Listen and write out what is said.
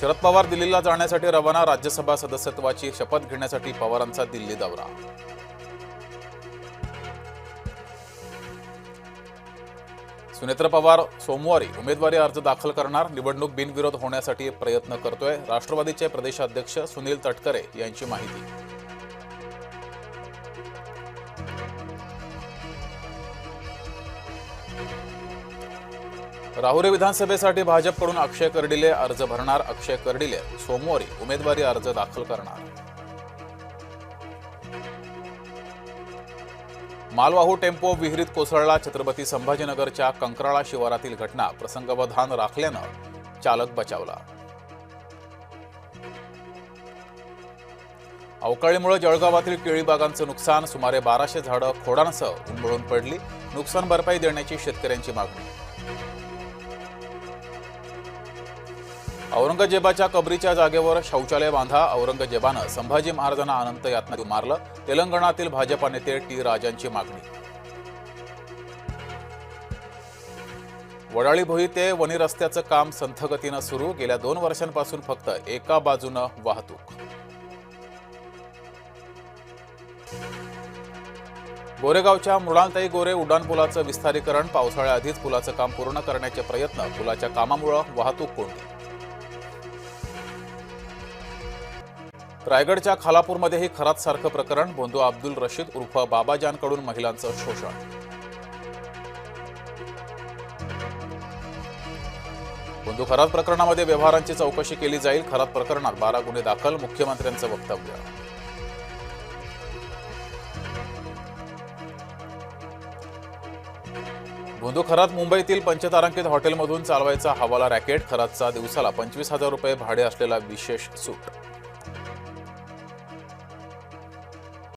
शरद पवार दिल्लीला जाण्यासाठी रवाना, राज्यसभा सदस्यत्वाची शपथ घेण्यासाठी पवारांचा दिल्ली दौरा। सुनेत्र पवार सोमवारी उमेदवारी अर्ज दाखल करणार, निवडणूक बिनविरोध होण्यासाठी प्रयत्न करतोय, राष्ट्रवादीचे प्रदेशाध्यक्ष सुनील तटकरे यांची माहिती। राहुरी विधानसभेसाठी भाजपकडून अक्षय कर्डिले अर्ज भरणार, अक्षय कर्डिले सोमवारी उमेदवारी अर्ज दाखल करणार। मालवाहू टेम्पो विहिरीत कोसळला, छत्रपती संभाजीनगरच्या कंकराळा शिवारातील घटना, प्रसंगावधान राखल्यानं चालक बचावला। अवकाळीमुळे जळगावातील केळी बागांचं नुकसान, सुमारे 1200 झाडं खोडांसह उन्मळून पडली, नुकसान भरपाई देण्याची शेतकऱ्यांची मागणी। औरंगजेबाच्या कबरीच्या जागेवर शौचालय बांधा, औरंगजेबानं संभाजी महाराजांना अनंत यातना मारलं, तेलंगणातील भाजपा नेते टी राजांची मागणी। वडाळी भोई ते वणी रस्त्याचं काम संथ गतीनं सुरू, गेल्या 2 वर्षांपासून फक्त एका बाजूनं वाहतूक। गोरेगावच्या मृणालताई गोरे उड्डाणपुलाचं विस्तारीकरण, पावसाळ्याआधीच पुलाचं काम पूर्ण करण्याचे प्रयत्न, पुलाच्या कामामुळे वाहतूक कोंडी। रायगडच्या खालापूरमध्येही खरातसारखं प्रकरण, बोंधू अब्दुल रशीद उर्फ बाबाजानकडून महिलांचं शोषण। बोंधू खरात प्रकरणामध्ये व्यवहारांची चौकशी केली जाईल, खरात प्रकरणात 12 गुन्हे दाखल, मुख्यमंत्र्यांचं वक्तव्य। बोंधू खरात मुंबईतील पंचतारांकित हॉटेलमधून चालवायचा हवाला रॅकेट, खरातचा दिवसाला 25,000 रुपये भाडे असलेला विशेष सूट।